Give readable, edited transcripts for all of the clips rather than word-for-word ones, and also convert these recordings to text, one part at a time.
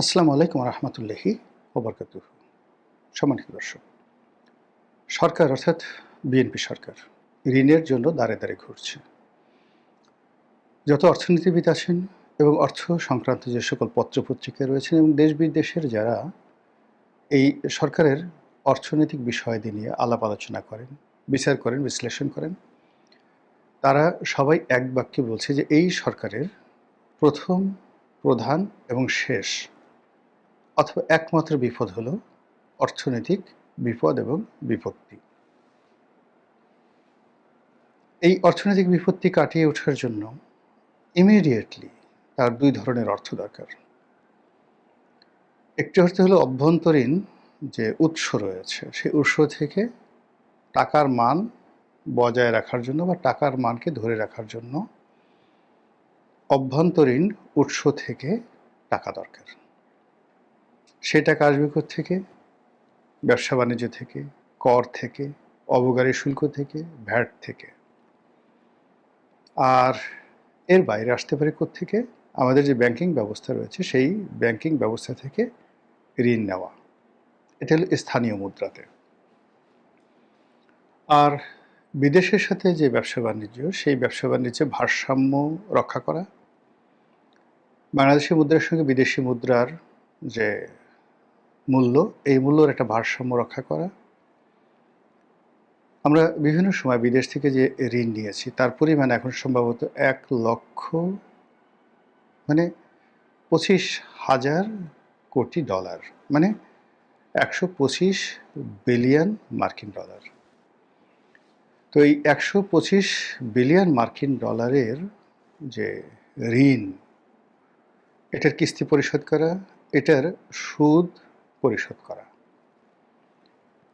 আসসালামু আলাইকুম রহমতুল্লাহি ওবরকাতুহু। সম্মানিত দর্শক, সরকার অর্থাৎ বিএনপি সরকার ঋণের জন্য দাঁড়ে দাঁড়ে ঘুরছে। যত অর্থনীতিবিদ আছেন এবং অর্থ সংক্রান্ত যে সকল পত্রপত্রিকা রয়েছেন এবং দেশ বিদেশের যারা এই সরকারের অর্থনৈতিক বিষয়াদি নিয়ে আলাপ আলোচনা করেন, বিচার করেন, বিশ্লেষণ করেন, তারা সবাই এক বাক্যে বলছে যে এই সরকারের প্রথম, প্রধান এবং শেষ অথবা একমাত্র বিপদ হলো অর্থনৈতিক বিপদ এবং বিপত্তি। এই অর্থনৈতিক বিপত্তি কাটিয়ে ওঠার জন্য ইমিডিয়েটলি তার দুই ধরনের অর্থ দরকার। একটি অর্থ হলো অভ্যন্তরীণ যে উৎস রয়েছে, সেই উৎস থেকে টাকার মান বজায় রাখার জন্য বা টাকার মানকে ধরে রাখার জন্য অভ্যন্তরীণ উৎস থেকে টাকা দরকার। সে টাকা আসবে কোত্থেকে? ব্যবসা বাণিজ্য থেকে, কর থেকে, অবগারি শুল্ক থেকে, ভ্যাট থেকে। আর এর বাইরে আসতে পারে কোত্থেকে? আমাদের যে ব্যাংকিং ব্যবস্থা রয়েছে সেই ব্যাংকিং ব্যবস্থা থেকে ঋণ নেওয়া। এটা হলো স্থানীয় মুদ্রাতে। আর বিদেশের সাথে যে ব্যবসা বাণিজ্য, সেই ব্যবসা বাণিজ্যে ভারসাম্য রক্ষা করা, বাংলাদেশি মুদ্রার সঙ্গে বিদেশি মুদ্রার যে মূল্য, এই মূল্যর একটা ভারসাম্য রক্ষা করা। আমরা বিভিন্ন সময় বিদেশ থেকে যে ঋণ নিয়েছি তার পরিমাণ এখন সম্ভবত ১,০০,০০০ মানে ২৫,০০০ কোটি ডলার, মানে ১২৫ বিলিয়ন মার্কিন ডলার। তো এই ১২৫ বিলিয়ন মার্কিন ডলারের যে ঋণ, এটার কিস্তি পরিশোধ করা, এটার সুদ পরিশোধ করা,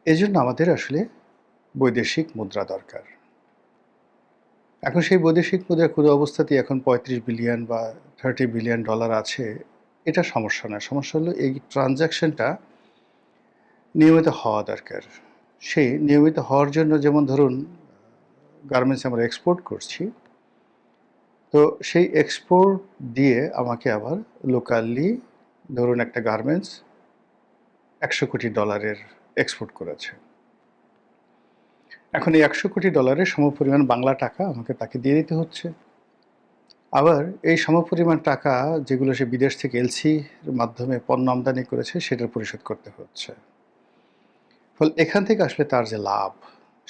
এজন্য আমাদের আসলে বৈদেশিক মুদ্রা দরকার। এখন সেই বৈদেশিক মুদ্রার কোনো অবস্থাতেই এখন ৩৫ বিলিয়ন বা ৩০ বিলিয়ন ডলার আছে, এটা সমস্যা না। সমস্যা হলো এই ট্রানজ্যাকশনটা নিয়মিত হওয়া দরকার। সেই নিয়মিত হওয়ার জন্য যেমন ধরুন গার্মেন্টস আমরা এক্সপোর্ট করছি, তো সেই এক্সপোর্ট দিয়ে আমাকে আবার লোকালি ধরুন একটা গার্মেন্টস ১০০ কোটি ডলারের এক্সপোর্ট করেছে। এখন এই ১০০ কোটি ডলারের সমপরিমাণ বাংলা টাকা আমাকে তাকে দিয়ে দিতে হচ্ছে। আবার এই সমপরিমাণ টাকা যেগুলো সে বিদেশ থেকে এলসির মাধ্যমে পণ্য আমদানি করেছে সেটার পরিশোধ করতে হচ্ছে। ফলে এখান থেকে আসলে তার যে লাভ,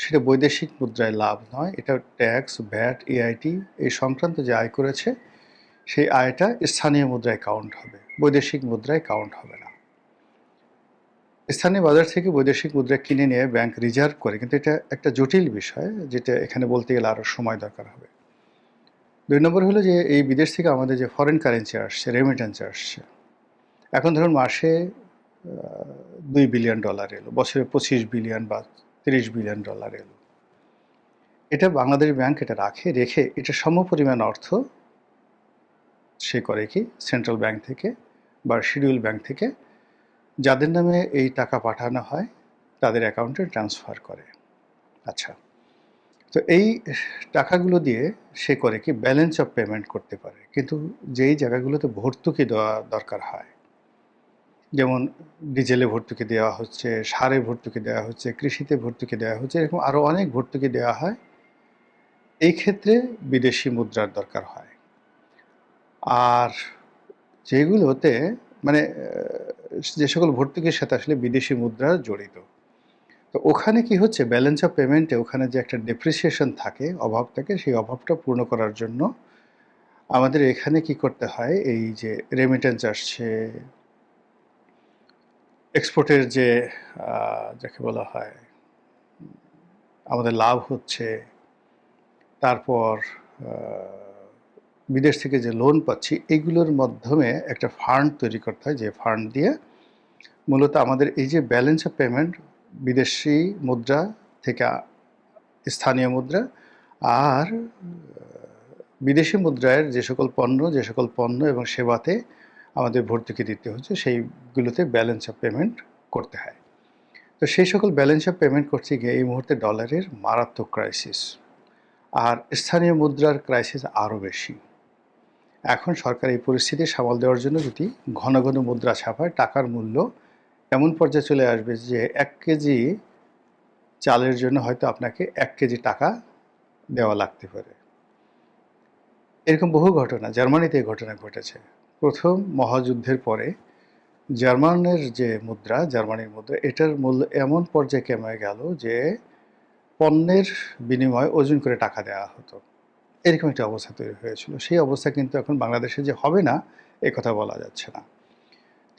সেটা বৈদেশিক মুদ্রায় লাভ নয়, এটা ট্যাক্স, ভ্যাট, এআইটি এই সংক্রান্ত যে আয় করেছে সেই আয়টা স্থানীয় মুদ্রায় কাউন্ট হবে, বৈদেশিক মুদ্রায় কাউন্ট হবে না। স্থানীয় বাজার থেকে বৈদেশিক মুদ্রা কিনে নিয়ে ব্যাংক রিজার্ভ করে, কিন্তু এটা একটা জটিল বিষয়, যেটা এখানে বলতে গেলে আরও সময় দরকার হবে। ২ নম্বর হলো যে এই বিদেশ থেকে আমাদের যে ফরেন কারেন্সি আসছে, রেমিটেন্স আসছে, এখন ধরুন মাসে ২ বিলিয়ন ডলার এলো, বছরে ২৫ বিলিয়ন বা ৩০ বিলিয়ন ডলার এলো। এটা বাংলাদেশ ব্যাংক এটা রেখে এটা সমপরিমাণ অর্থ সে করে কি সেন্ট্রাল ব্যাংক থেকে বা শিডিউল ব্যাংক থেকে যাদের নামে এই টাকা পাঠানো হয় তাদের অ্যাকাউন্টে ট্রান্সফার করে। আচ্ছা, তো এই টাকাগুলো দিয়ে সে করে কি ব্যালেন্স অফ পেমেন্ট করতে পারে, কিন্তু যেই জায়গাগুলোতে ভর্তুকি দেওয়া দরকার হয়, যেমন ডিজেলে ভর্তুকি দেওয়া হচ্ছে, সারে ভর্তুকি দেওয়া হচ্ছে, কৃষিতে ভর্তুকি দেওয়া হচ্ছে, এরকম আরও অনেক ভর্তুকি দেওয়া হয়, এই ক্ষেত্রে বিদেশি মুদ্রার দরকার হয়। আর যেগুলোতে মানে যে সকল ভর্তুকির সাথে আসলে বিদেশি মুদ্রা জড়িত, তো ওখানে কি হচ্ছে, ব্যালেন্স অফ পেমেন্টে ওখানে যে একটা ডেপ্রিসিয়েশন থাকে, অভাব থাকে, সেই অভাবটা পূর্ণ করার জন্য আমাদের এখানে কি করতে হয়, এই যে রেমিটেন্স আসছে, এক্সপোর্টের যে যাকে বলা হয় আমাদের লাভ হচ্ছে, তারপর বিদেশ থেকে যে লোন পাচ্ছি, এগুলোর মাধ্যমে একটা ফান্ড তৈরি করতে হয়, যে ফান্ড দিয়ে মূলত আমাদের এই যে ব্যালেন্স অফ পেমেন্ট বিদেশি মুদ্রা থেকে স্থানীয় মুদ্রা আর বিদেশি মুদ্রায় যে সকল পণ্য এবং সেবাতে আমাদের ভর্তুকি দিতে হচ্ছে, সেইগুলোতে ব্যালেন্স অফ পেমেন্ট করতে হয়। তো সেই সকল ব্যালেন্স অফ পেমেন্ট করতে গিয়ে এই মুহূর্তে ডলারের মারাত্মক ক্রাইসিস, আর স্থানীয় মুদ্রার ক্রাইসিস আরও বেশি। এখন সরকার এই পরিস্থিতি সামাল দেওয়ার জন্য যদি ঘন ঘন মুদ্রা ছাপায়, টাকার মূল্য এমন পর্যায়ে চলে আসবে যে 1 কেজি চালের জন্য হয়তো আপনাকে 1 কেজি টাকা দেওয়া লাগতে পারে। এরকম বহু ঘটনা, জার্মানিতে এই ঘটনা ঘটেছে। প্রথম মহাযুদ্ধের পরে জার্মানির মুদ্রা, এটার মূল্য এমন পর্যায়ে কমে গেল যে পণ্যের বিনিময়ে ওজন করে টাকা দেওয়া হতো। এরকম একটা অবস্থা তৈরি হয়েছিল। সেই অবস্থা কিন্তু এখন বাংলাদেশে যে হবে না, এ কথা বলা যাচ্ছে না।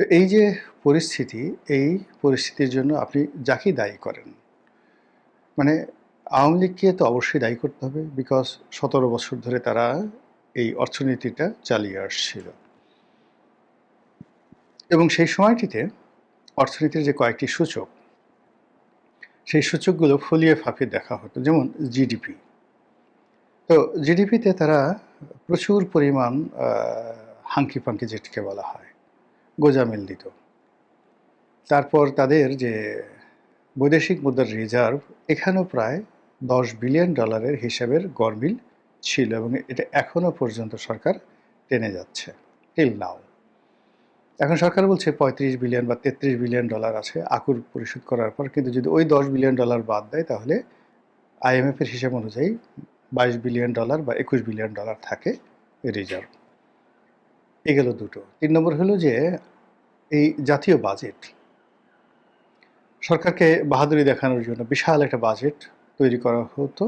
তো এই যে পরিস্থিতি, এই পরিস্থিতির জন্য আপনি যাকেই দায়ী করেন, মানে আওয়ামী লীগকে তো অবশ্যই দায়ী করতে হবে, বিকজ 17 বছর ধরে তারা এই অর্থনীতিটা চালিয়ে আসছিল। এবং সেই সময়টিতে অর্থনীতির যে কয়েকটি সূচক, সেই সূচকগুলো ফুলিয়ে ফাঁপিয়ে দেখা হতো, যেমন জিডিপি। তো জিডিপিতে তারা প্রচুর পরিমাণ হাঙ্কি পাঙ্কি যেটিকে বলা হয়, গোঁজামিল দিত। তারপর তাদের যে বৈদেশিক মুদ্রার রিজার্ভ, এখানেও প্রায় $10 বিলিয়ন হিসাবের গরমিল ছিল, এবং এটা এখনও পর্যন্ত সরকার টেনে যাচ্ছে টিল নাও। এখন সরকার বলছে 35 বিলিয়ন বা 33 বিলিয়ন ডলার আছে আকুর পরিশোধ করার পর, কিন্তু যদি ওই $10 বিলিয়ন বাদ দেয় তাহলে আইএমএফের হিসাব অনুযায়ী $22 বিলিয়ন বা $21 বিলিয়ন থাকে রিজার্ভ। এ গেল দুটো। 3 নম্বর হলো যে এই জাতীয় বাজেট, সরকারকে বাহাদুরি দেখানোর জন্য বিশাল একটা বাজেট তৈরি করা হতো,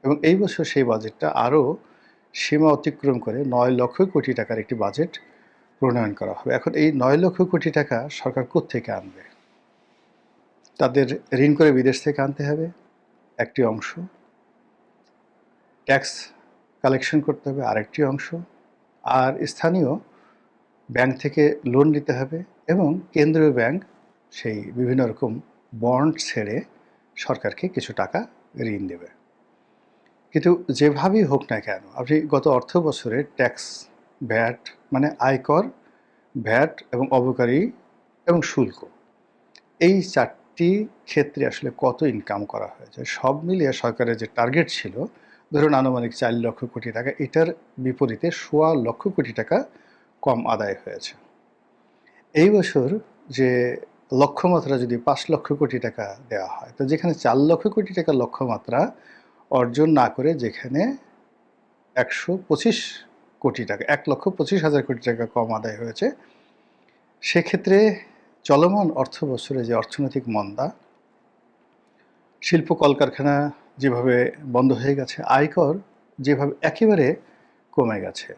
এবং এই বছর সেই বাজেটটা আরও সীমা অতিক্রম করে 9 লক্ষ কোটি টাকার একটি বাজেট প্রণয়ন করা হবে। এখন এই 9 লক্ষ কোটি টাকা সরকার কোত্থেকে আনবে? তাদের ঋণ করে বিদেশ থেকে আনতে হবে একটি অংশ, ট্যাক্স কালেকশন করতে হবে আরেকটি অংশ, আর স্থানীয় ব্যাংক থেকে লোন নিতে হবে, এবং কেন্দ্রীয় ব্যাংক সেই বিভিন্ন রকম বন্ড ছেড়ে সরকারকে কিছু টাকা ঋণ দেবে। কিন্তু যেভাবেই হোক না কেন, আপনি গত অর্থ বছরে ট্যাক্স, ভ্যাট মানে আয়কর, ভ্যাট এবং অবকারী এবং শুল্ক, এই 4টি ক্ষেত্রে আসলে কত ইনকাম করা হয়েছে, সব মিলিয়ে সরকারের যে টার্গেট ছিল ধরুন আনুমানিক 4 লক্ষ কোটি টাকা, এটার বিপরীতে 1.25 লক্ষ কোটি টাকা কম আদায় হয়েছে। এই বছর যে লক্ষ্যমাত্রা যদি 5 লক্ষ কোটি টাকা দেওয়া হয়, তো যেখানে 4 লক্ষ কোটি টাকা লক্ষ্যমাত্রা অর্জন না করে যেখানে 125 কোটি টাকা, 1,25,000 কোটি টাকা কম আদায় হয়েছে, সেক্ষেত্রে চলমান অর্থ বছরে যে অর্থনৈতিক মন্দা, শিল্প কলকারখানা যেভাবে বন্ধ হয়ে গেছে, আয়কর যেভাবে একেবারে কমে গেছে,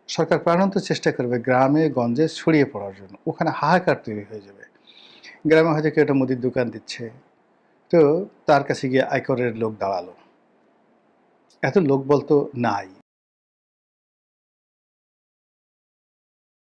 সরকার প্রাণান্ত চেষ্টা করবে গ্রামে গঞ্জে ছড়িয়ে পড়ার জন্য, ওখানে হাহাকার তৈরি হয়ে যাবে। গ্রামে হয়তো কেউ একটা মুদির দোকান দিচ্ছে, তো তার কাছে গিয়ে আয়করের লোক দাঁড়ালো, এত লোকবল তো নাই।